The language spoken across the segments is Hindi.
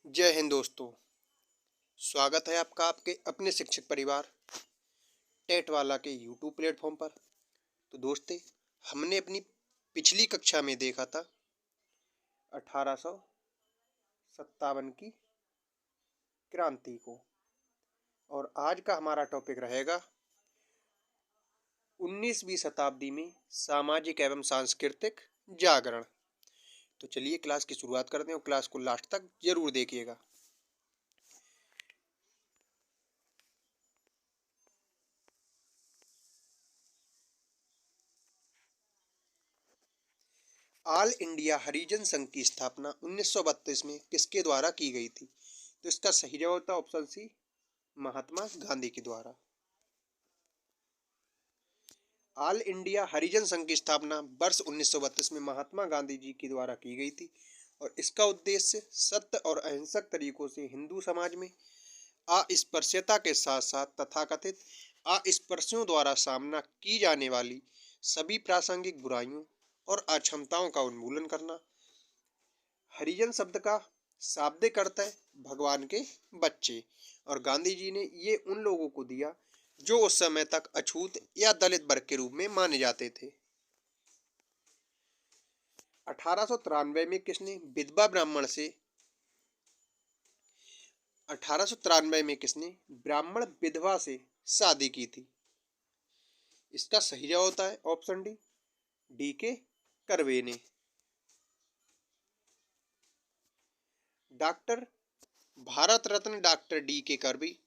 जय हिंद दोस्तों। स्वागत है आपका आपके अपने शिक्षक परिवार टेट वाला के यूट्यूब प्लेटफॉर्म पर। तो दोस्ते, हमने अपनी पिछली कक्षा में देखा था 1857 की क्रांति को, और आज का हमारा टॉपिक रहेगा 19वीं शताब्दी में सामाजिक एवं सांस्कृतिक जागरण। तो चलिए क्लास की शुरुआत करते हैं और क्लास को लास्ट तक जरूर देखिएगा। ऑल इंडिया हरिजन संघ की स्थापना 1932 में किसके द्वारा की गई थी? तो इसका सही जवाब था ऑप्शन सी, महात्मा गांधी के द्वारा। ऑल इंडिया हरिजन संघ की स्थापना वर्ष 1932 में महात्मा गांधी जी के द्वारा की गई थी, और इसका उद्देश्य सत्य और अहिंसक तरीकों से हिंदू समाज में अस्पृश्यता के साथ साथ तथाकथित अस्पृश्यों द्वारा सामना की जाने वाली सभी प्रासंगिक बुराइयों और अक्षमताओं का उन्मूलन करना। हरिजन शब्द का शाब्दिक अर्थ है भगवान के बच्चे, और गांधी जी ने ये उन लोगों को दिया जो उस समय तक अछूत या दलित वर्ग के रूप में माने जाते थे। 1893 में किसने विधवा ब्राह्मण से 1893 में किसने ब्राह्मण विधवा से शादी की थी? इसका सही जवाब होता है ऑप्शन डी, डी.के. कर्वे ने। Doctor Bharat Ratna doctor DK. Curve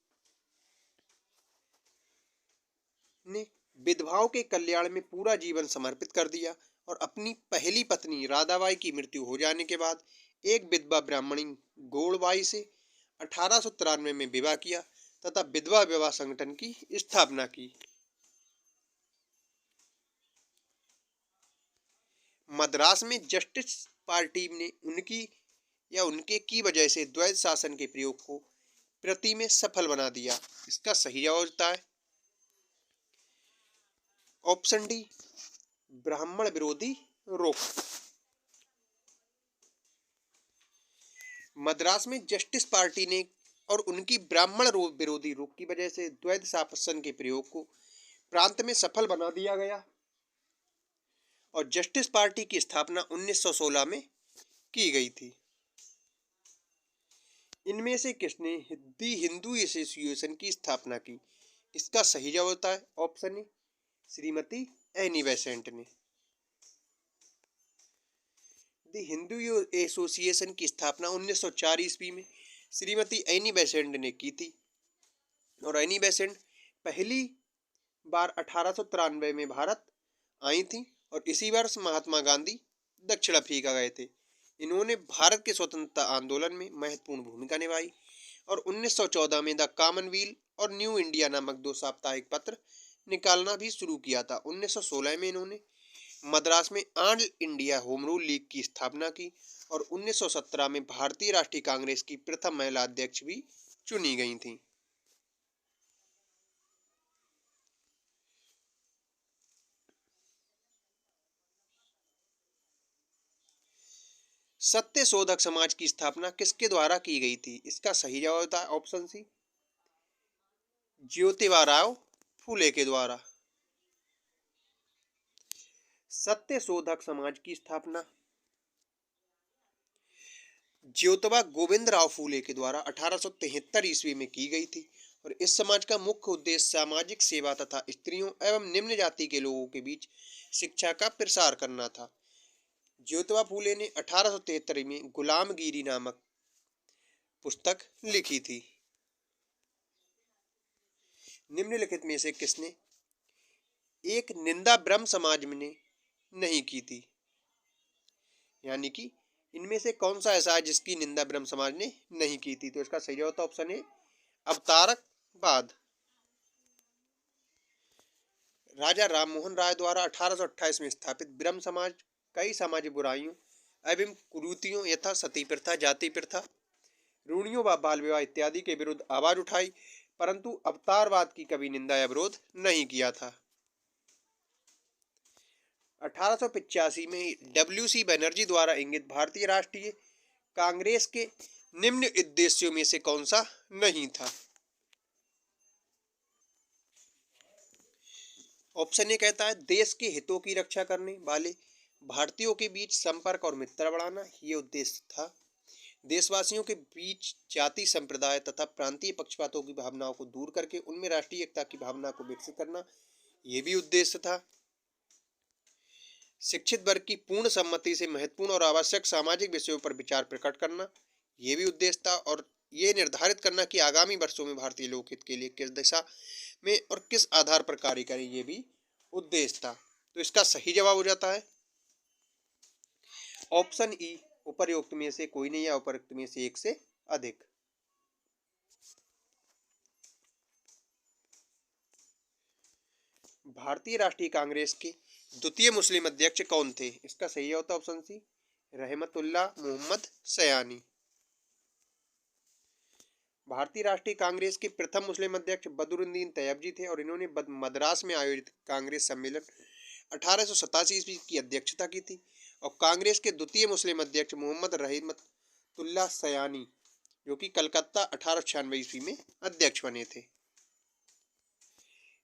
ने विधवाओं के कल्याण में पूरा जीवन समर्पित कर दिया, और अपनी पहली पत्नी राधाबाई की मृत्यु हो जाने के बाद एक विधवा ब्राह्मणी गौड़बाई से 1893 में विवाह किया तथा विधवा विवाह संगठन की स्थापना की। मद्रास में जस्टिस पार्टी ने उनके की वजह से द्वैध शासन के प्रयोग को प्रति में सफल बना दिया। इसका सही जवाब होता है ऑप्शन डी, ब्राह्मण विरोधी रोक। मद्रास में जस्टिस पार्टी ने और उनकी ब्राह्मण विरोधी रोक की वजह से द्वैध शासन के प्रयोग को प्रांत में सफल बना दिया गया, और जस्टिस पार्टी की स्थापना 1916 में की गई थी। इनमें से किसने दी हिंदू एसोसिएशन की स्थापना की? इसका सही जवाब होता है option A, Shrimati Annie Besant ने। दी हिंदू एसोसिएशन की स्थापना 1904 ईस्वी में श्रीमती एनी बेसेंट ने की थी, और एनी बेसेंट पहली बार 1893 में भारत आई थी, और इसी वर्ष महात्मा गांधी दक्षिण अफ्रीका गए थे। इन्होंने भारत के स्वतंत्रता आंदोलन में महत्वपूर्ण भूमिका निभाई, और 1914 में द कॉमनवेल्थ और न्यू इंडिया नामक दो साप्ताहिक पत्र निकालना भी शुरू किया था। 1916 में इन्होंने मद्रास में all India home rule league की स्थापना की, और 1917 में भारतीय राष्ट्रीय कांग्रेस की प्रथम महिला अध्यक्ष भी चुनी गई थी। सत्य शोधक समाज की स्थापना किसके द्वारा की गई थी? इसका सही जवाब होता है ऑप्शन सी, ज्योतिबा फूले के द्वारा। सत्य शोधक समाज की स्थापना ज्योतिबा गोविंद राव फूले के द्वारा 1873 ईस्वी में की गई थी, और इस समाज का मुख्य उद्देश्य सामाजिक सेवा तथा स्त्रियों एवं निम्न जाति के लोगों के बीच शिक्षा का प्रसार करना था। ज्योतिबा फूले ने 1873 में गुलामगिरी नामक पुस्तक लिखी थी। निम्नलिखित में से किसने एक निंदा ब्रह्म समाज में ने नहीं की थी? यानी कि इनमें से कौन सा ऐसा है जिसकी निंदा ब्रह्म समाज ने नहीं की थी? तो इसका सही जवाब ऑप्शन है अवतारकवाद। राजा राममोहन राय द्वारा 1828 में स्थापित ब्रह्म समाज कई सामाजिक बुराइयों एवं कुरीतियों यथा सती प्रथा, जाति प्रथा, रूढ़ियों व बाल विवाह इत्यादि के विरुद्ध आवाज उठाई, परंतु अवतारवाद की कभी निंदा या विरोध नहीं किया था। 1885 में डब्ल्यू सी बनर्जी द्वारा इंगित भारतीय राष्ट्रीय कांग्रेस के निम्न उद्देश्यों में से कौन सा नहीं था? ऑप्शन ए कहता है देश के हितों की रक्षा करने वाले भारतीयों के बीच संपर्क और मित्रता बढ़ाना, ये उद्देश्य था। देशवासियों के बीच जाति संप्रदाय तथा प्रांतीय पक्षपातों की भावनाओं को दूर करके उनमें राष्ट्रीय एकता की भावना को विकसित करना, ये भी उद्देश्य था। शिक्षित वर्ग की पूर्ण सम्मति से महत्वपूर्ण और आवश्यक सामाजिक विषयों पर विचार प्रकट करना, ये भी उद्देश्य था। और ये निर्धारित करना कि आगामी वर्षों में भारतीय लोकहित के लिए किस दिशा में और किस आधार पर कार्य करें, ये भी उद्देश्य था। तो इसका सही जवाब हो जाता है ऑप्शन ई, उपर्युक्त में से कोई नहीं या उपर्युक्त में से एक से अधिक। भारतीय राष्ट्रीय कांग्रेस के द्वितीय मुस्लिम अध्यक्ष कौन थे? इसका सही होता है ऑप्शन सी, रहमतुल्लाह मोहम्मद सयानी। भारतीय राष्ट्रीय कांग्रेस के प्रथम मुस्लिम अध्यक्ष बदरुद्दीन तैयब थे और इन्होंने मद्रास में आयोजित कांग्रेस सम्मेलन 1887 ईस्वी की अध्यक्षता की थी। और कांग्रेस के द्वितीय मुस्लिम अध्यक्ष मोहम्मद रहमतुल्लाह सयानी, जो कि कलकत्ता 1896 ईस्वी में अध्यक्ष बने थे।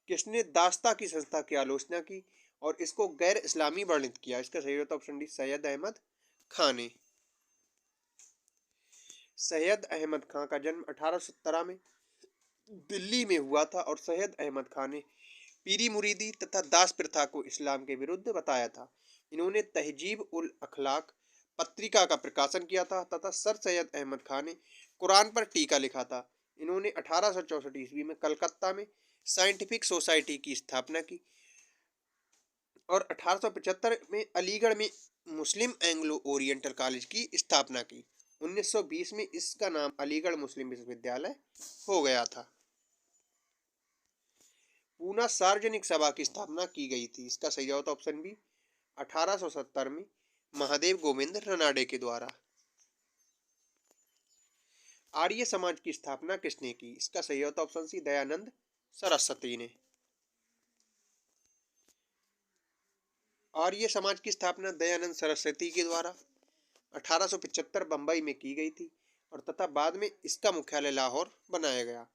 किसने दास्ता की संस्था की आलोचना की और इसको गैर इस्लामी वर्णित किया? इसका सही होता ऑप्शन डी, सैयद अहमद खान ने। सैयद अहमद खान का जन्म 1817 में दिल्ली में हुआ था और सैयद अहमद खान ने पीरी मुरीदी तथा दास प्रथा को इस्लाम के विरुद्ध बताया था। इन्होंने तहजीब उल अखलाक पत्रिका का प्रकाशन किया था तथा सर सैयद अहमद खान ने कुरान पर टीका लिखा था। इन्होंने 1864 ईस्वी में कलकत्ता में साइंटिफिक सोसाइटी की स्थापना की और 1875 में अलीगढ़ में मुस्लिम एंग्लो ओरिएंटल कॉलेज की स्थापना की। 1920 में इसका नाम अलीगढ़ मुस्लिम विश्वविद्यालय हो गया था। पूना सार्वजनिक सभा की स्थापना की गई थी। इसका सही जवाब ऑप्शन बी, 1870 में महादेव गोविंद रनाडे के द्वारा। आर्य समाज की स्थापना किसने की? इसका सही होता ऑप्शन सी, दयानंद सरस्वती ने। आर्य समाज की स्थापना दयानंद सरस्वती के द्वारा 1875 बंबई में की गई थी और तथा बाद में इसका मुख्यालय लाहौर बनाया गया।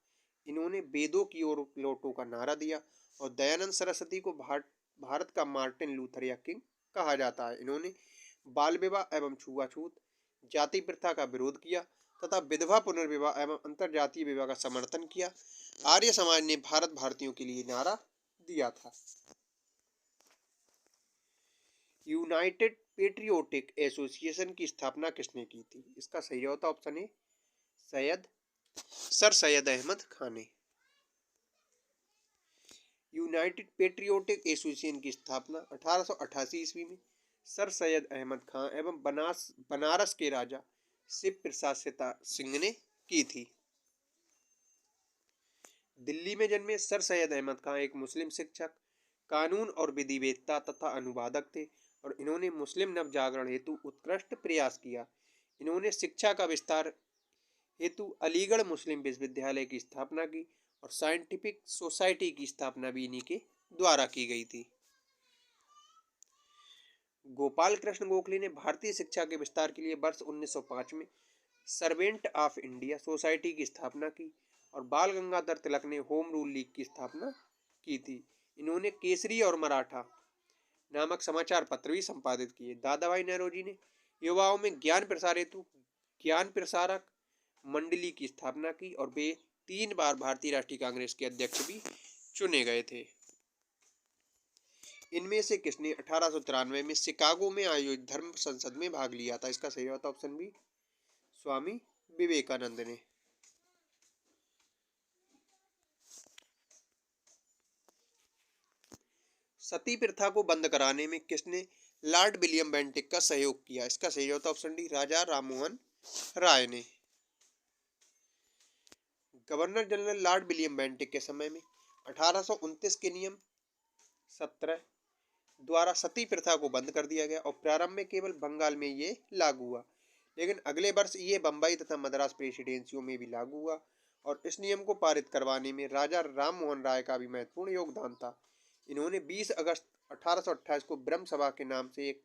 इन्होंने वेदों की ओर लौटो का नारा दिया और दयानंद सरस्वती को भारत का मार्टिन लूथर या किंग कहा जाता है। इन्होंने बाल विवाह एवं छुआछूत, जाति प्रथा का विरोध किया तथा विधवा पुनर्विवाह एवं अंतर जातीय विवाह का समर्थन किया। आर्य समाज ने भारत भारतीयों के लिए नारा दिया था। यूनाइटेड पेट्रियोटिक एसोसिएशन की स्थापना किसने की थी? इसका सही होता option A, sir Syed Ahmad Khan ने। यूनाइटेड पेट्रियोटिक एसोसिएशन की स्थापना 1888 ईस्वी में सर सैयद अहमद खान एवं बनारस के राजा शिव प्रसाद सिंह ने की थी। दिल्ली में जन्मे सर सैयद अहमद खान एक मुस्लिम शिक्षक, कानून और विधिवेत्ता तथा अनुवादक थे और इन्होंने मुस्लिम नवजागरण हेतु उत्कृष्ट प्रयास किया। इन्होंने शिक्षा का विस्तार हेतु अलीगढ़ मुस्लिम विश्वविद्यालय की स्थापना की और साइंटिफिक सोसाइटी की स्थापना भी इन्हीं के द्वारा की गई थी। गोपाल कृष्ण गोखले ने भारतीय शिक्षा के विस्तार के लिए वर्ष 1905 में सर्वेंट ऑफ इंडिया सोसाइटी की स्थापना की और बाल गंगाधर तिलक ने होम रूल लीग की स्थापना की थी। इन्होंने केसरी और मराठा नामक समाचार पत्र भी संपादित किए। दादाभाई नौरोजी ने युवाओं में ज्ञान प्रसार हेतु ज्ञान प्रसारक मंडली की स्थापना की और वे 3 बार भारतीय राष्ट्रीय कांग्रेस के अध्यक्ष भी चुने गए थे। इनमें से किसने 1893 में शिकागो में आयोजित धर्म संसद में भाग लिया था? इसका सही होता ऑप्शन बी, स्वामी विवेकानंद ने। सती प्रथा को बंद कराने में किसने लॉर्ड विलियम बेंटिक का सहयोग किया? इसका सही होता ऑप्शन डी, राजा राममोहन राय ने। Governor general Lord William Bentinck के समय में 1829 के नियम 17 द्वारा सती प्रथा को बंद कर दिया गया और प्रारंभ में केवल बंगाल में ये लागू हुआ, लेकिन अगले वर्ष ये बंबई तथा मद्रास प्रेसिडेंसियों में भी लागू हुआ और इस नियम को पारित करवाने में राजा राममोहन राय का भी महत्वपूर्ण योगदान था। इन्होंने 20 अगस्त 1828 को ब्रह्म सभा के नाम से एक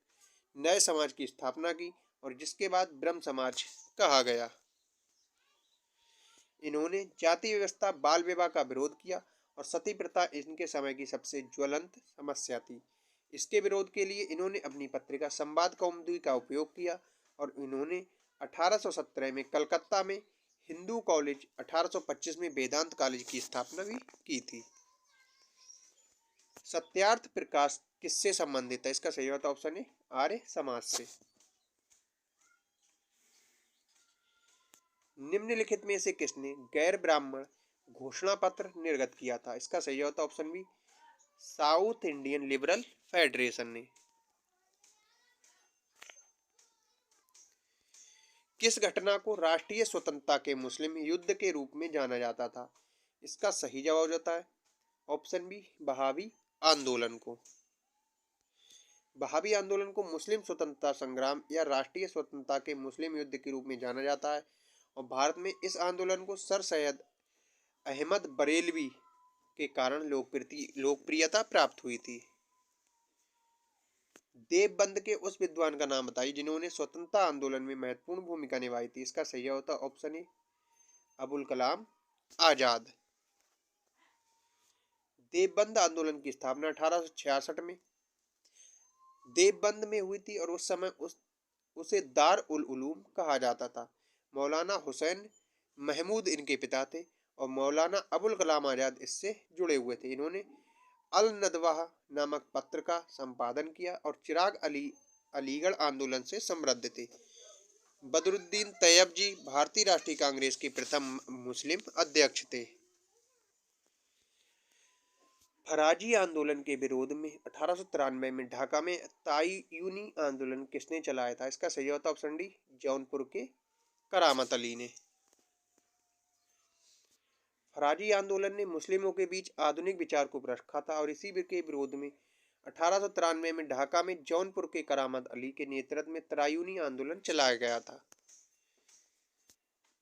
नए समाज की स्थापना की और जिसके बाद ब्रह्म समाज कहा गया। इन्होंने जाति व्यवस्था, बाल विवाह का विरोध किया और सती प्रथा इनके समय की सबसे ज्वलंत समस्या थी। इसके विरोध के लिए इन्होंने अपनी पत्रिका संवाद कौमुदी का उपयोग किया और इन्होंने 1817 में कलकत्ता में हिंदू कॉलेज, 1825 में वेदांत कॉलेज की स्थापना भी की थी। सत्यार्थ प्रकाश किससे संबंधित है? इसका सही ऑप्शन है आर्य समाज से। निम्नलिखित में से किसने गैर ब्राह्मण घोषणा पत्र निर्गत किया था? इसका सही option B South Indian Liberal Federation ने। किस घटना को राष्ट्रीय स्वतंत्रता के मुस्लिम युद्ध के रूप में जाना जाता था? इसका सही जवाब होता है ऑप्शन बी बहावी आंदोलन को। बहावी आंदोलन को मुस्लिम स्वतंत्रता संग्राम या राष्ट्रीय स्वतंत्रता के मुस्लिम युद्ध के रूप में जाना जाता है और भारत में इस आंदोलन को सर सैयद अहमद बरेलवी के कारण लोकप्रियता प्राप्त हुई थी। देवबंद के उस विद्वान का नाम बताइए जिन्होंने स्वतंत्रता आंदोलन में महत्वपूर्ण भूमिका निभाई थी। इसका सही होता ऑप्शन ए अबुल कलाम आजाद। देवबंद आंदोलन की स्थापना 1866 में देवबंद में हुई थी और उस समय उसे दार उल उलूम कहा जाता था। मौलाना हुसैन महमूद इनके पिता थे और मौलाना अबुल कलाम आजाद इससे जुड़े हुए थे। इन्होंने अल नदवाह नामक पत्र का संपादन किया और चिराग अली अलीगढ़ आंदोलन से समृद्ध थे। बदरुद्दीन तैयब जी भारतीय राष्ट्रीय कांग्रेस के प्रथम मुस्लिम अध्यक्ष थे। फराजी आंदोलन के विरोध में 1893 में ढाका में तायूनी आंदोलन किसने चलाया था? इसका सही होता ऑप्शन डी जौनपुर के करामत अली ने। फराजी आंदोलन ने मुस्लिमों के बीच आधुनिक विचार को रखा था और इसी के विरोध में 1893 में ढाका में जौनपुर के करामत अली के नेतृत्व में तरायूनी आंदोलन चलाया गया था।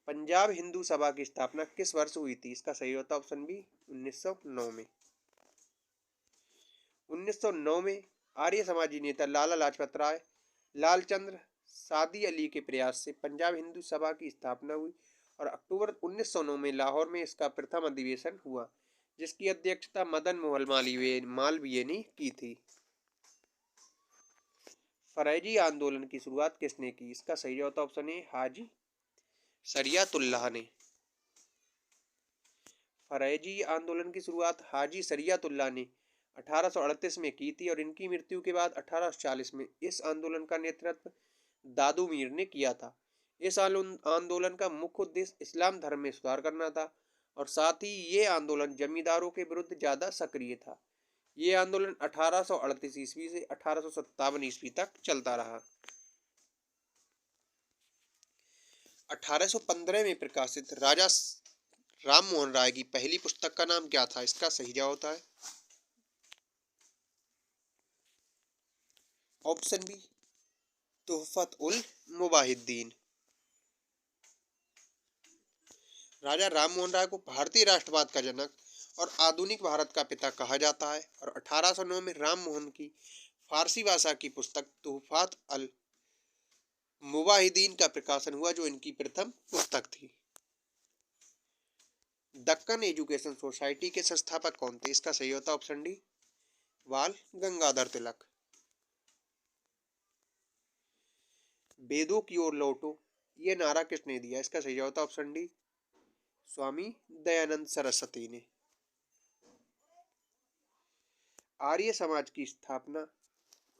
पंजाब हिंदू सभा की स्थापना किस वर्ष हुई थी? इसका सही होता ऑप्शन बी 1909 में। 1909 में आर्य समाजी नेता लाला लाजपत राय लालचंद्र सादी अली के प्रयास से पंजाब हिंदू सभा की स्थापना हुई और अक्टूबर 1909 में लाहौर में इसका प्रथम अधिवेशन हुआ जिसकी अध्यक्षता मदन मोहन मालवीय ने की थी। फरैजी आंदोलन की शुरुआत किसने की? इसका सही होता ऑप्शन ए हाजी शरियतुल्लाह ने। फरैजी आंदोलन की शुरुआत हाजी शरियतुल्लाह ने 1838 में की थी और इनकी मृत्यु के बाद 1840 में इस आंदोलन का नेतृत्व दादू मीर ने किया था। इस आंदोलन का मुख्य उद्देश्य इस्लाम धर्म में सुधार करना था और साथ ही ये आंदोलन जमींदारों के विरुद्ध ज्यादा सक्रिय था। ये आंदोलन 1838 ईस्वी से 1857 ईस्वी तक चलता रहा। 1815 में प्रकाशित राजा राम मोहन राय की पहली पुस्तक का नाम क्या था? इसका सही जवाब होता है ऑप्शन बी तुहफत उल मुबाहिद्दीन। राजा राम मोहन राय को भारतीय राष्ट्रवाद का जनक और आधुनिक भारत का पिता कहा जाता है और 1809 में राम मोहन की फारसी भाषा की पुस्तक तुहफत अल मुबाहिद्दीन का प्रकाशन हुआ जो इनकी प्रथम पुस्तक थी। दक्कन एजुकेशन सोसाइटी के संस्थापक कौन थे? इसका सही होता ऑप्शन डी बाल गंगाधर तिलक। वेदों की ओर लौटो ये नारा किसने दिया? इसका सही होता ऑप्शन डी स्वामी दयानंद सरस्वती ने। आर्य समाज की स्थापना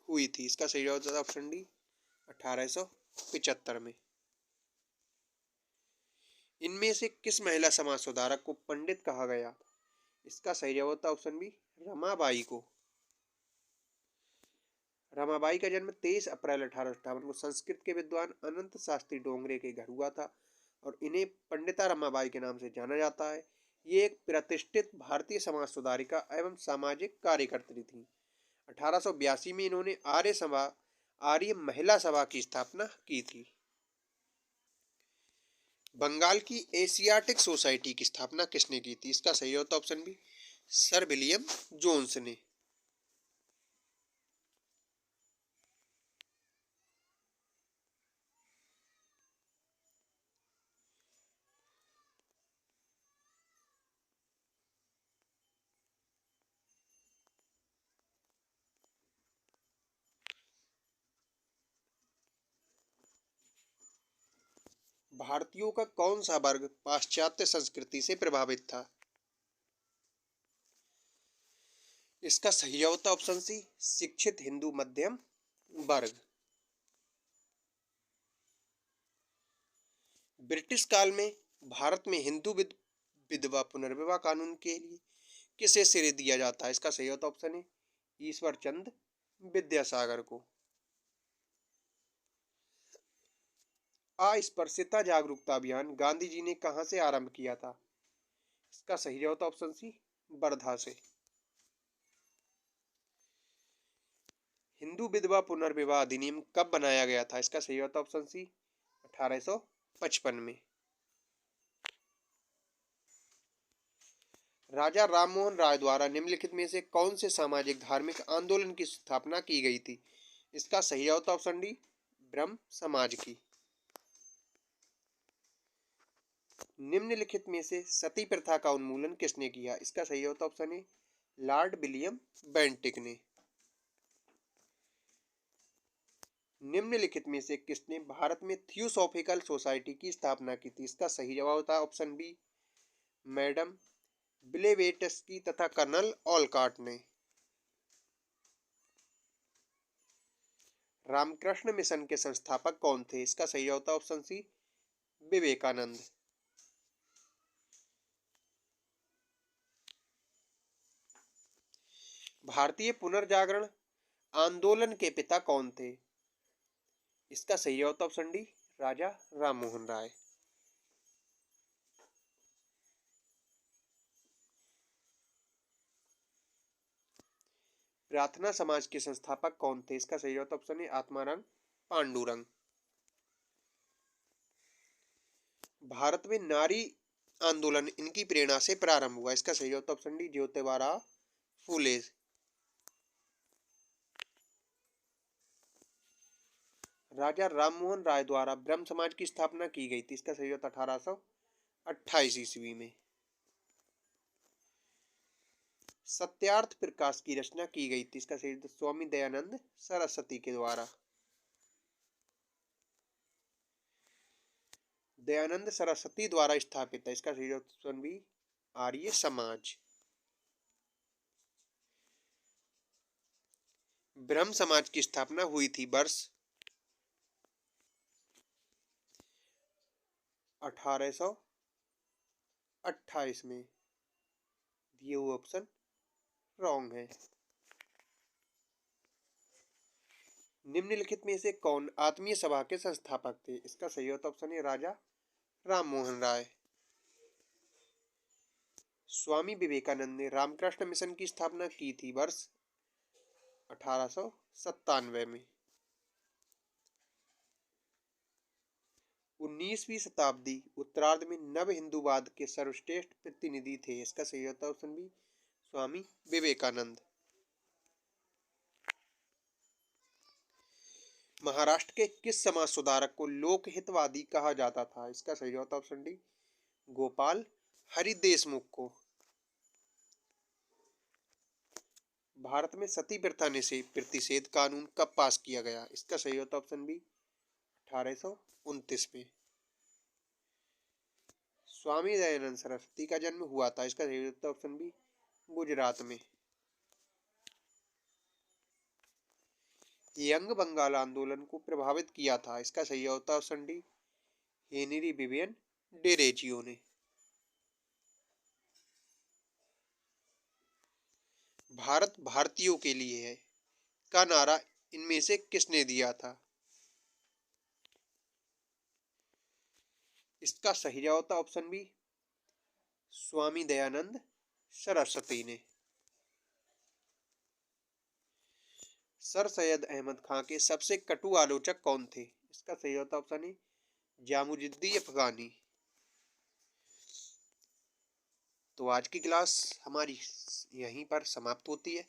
हुई थी। इसका सही जवाब होता ऑप्शन डी 1875 में। इनमें से किस महिला समाज सुधारक को पंडित कहा गया? इसका सही जवाब होता ऑप्शन बी रमाबाई को। रमाबाई का जन्म 23 अप्रैल 1858 को संस्कृत के विद्वान अनंत शास्त्री डोंगरे के घर हुआ था और इन्हें पंडिता रमाबाई के नाम से जाना जाता है। ये एक प्रतिष्ठित भारतीय समाज सुधारिका एवं सामाजिक कार्यकर्त्री थी। 1882 में इन्होंने आर्य महिला सभा की स्थापना की थी। बंगाल की एशियाटिक सोसाइटी की स्थापना किसने की थी? इसका सही होता option B sir William Jones ने। भारतीयों का कौन सा वर्ग पाश्चात्य संस्कृति से प्रभावित था? इसका सही जवाब था ऑप्शन सी, शिक्षित हिंदू मध्यम वर्ग। ब्रिटिश काल में भारत में हिंदू विधवा पुनर्विवाह कानून के लिए किसे श्रेय दिया जाता है? इसका सही जवाब ऑप्शन है ईश्वर चंद विद्यासागर को। अस्पृश्यता जागरूकता अभियान गांधी जी ने कहां से आरंभ किया था? इसका सही जवाब था ऑप्शन सी, वर्धा से। हिंदू विधवा पुनर्विवाह अधिनियम कब बनाया गया था? इसका सही जवाब था ऑप्शन सी, 1855 में। राजा राममोहन राय द्वारा निम्नलिखित में से कौन से सामाजिक धार्मिक आंदोलन की स्थापना की गई थी? इसका सही जवाब था ऑप्शन डी, ब्रह्म समाज की। निम्नलिखित में से सती प्रथा का उन्मूलन किसने किया? इसका सही जवाब था option A, Lord William Bentinck ने। निम्नलिखित में से किसने भारत में थियोसॉफिकल सोसाइटी की स्थापना की थी? इसका सही जवाब था ऑप्शन बी, मैडम ब्लेवेट्स्की तथा कर्नल ओलकॉट ने। रामकृष्ण मिशन के संस्थापक कौन थे? इसका सही जवाब था ऑप्शन सी, विवेकानंद। भारतीय पुनर्जागरण आंदोलन के पिता कौन थे? इसका सही जवाब था ऑप्शन डी, राजा राममोहन राय। प्रार्थना समाज के संस्थापक कौन थे? इसका सही जवाब ऑप्शन है आत्माराम पांडुरंग। भारत में नारी आंदोलन इनकी प्रेरणा से प्रारंभ हुआ? इसका सही जवाब ऑप्शन डी, ज्योतिबा फूले। राजा राममोहन राय द्वारा ब्रह्म समाज की स्थापना की गई थी? इसका सही जवाब 1828 ईस्वी में। सत्यार्थ प्रकाश की रचना की गई थी? इसका सही स्वामी दयानंद सरस्वती के द्वारा। दयानंद सरस्वती द्वारा स्थापित है? इसका सही ऑप्शन बी, आर्य समाज। ब्रह्म समाज की स्थापना हुई थी वर्ष 1828 में। ये वो ऑप्शन रॉन्ग है। निम्नलिखित में से कौन आत्मीय सभा के संस्थापक थे? इसका सही ऑप्शन है राजा राममोहन राय। स्वामी विवेकानंद ने रामकृष्ण मिशन की स्थापना की थी वर्ष 1897 में। 19वीं शताब्दी उत्तरार्ध में नव हिंदूवाद के सर्वश्रेष्ठ प्रतिनिधि थे? इसका सही ऑप्शन बी, स्वामी विवेकानंद। महाराष्ट्र के किस समाज सुधारक को लोकहितवादी कहा जाता था? इसका सही जवाब ऑप्शन डी, गोपाल हरि देशमुख को। भारत में सती प्रथा ने से प्रतिषेध कानून कब पास किया गया? इसका सही जवाब ऑप्शन बी, 1829 में। स्वामी दयानंद सरस्वती का जन्म हुआ था? इसका सही जवाब ऑप्शन बी, गुजरात में। यंग बंगाल आंदोलन को प्रभावित किया था? इसका सही जवाब option D, Henry Vivian Derozio ने। भारत भारतीयों के लिए है का नारा इनमें से किसने दिया था? इसका सही जवाब था ऑप्शन बी, स्वामी दयानंद सरस्वती ने। सर सैयद अहमद खां के सबसे कटु आलोचक कौन थे? इसका सही जवाब ऑप्शन है जामुजुद्दीन अफगानी। तो आज की क्लास हमारी यहीं पर समाप्त होती है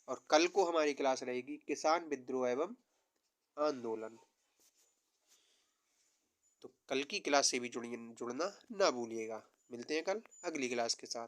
और कल को हमारी क्लास रहेगी किसान विद्रोह एवं आंदोलन। तो कल की क्लास से भी जुड़ना ना भूलिएगा। मिलते हैं कल अगली क्लास के साथ।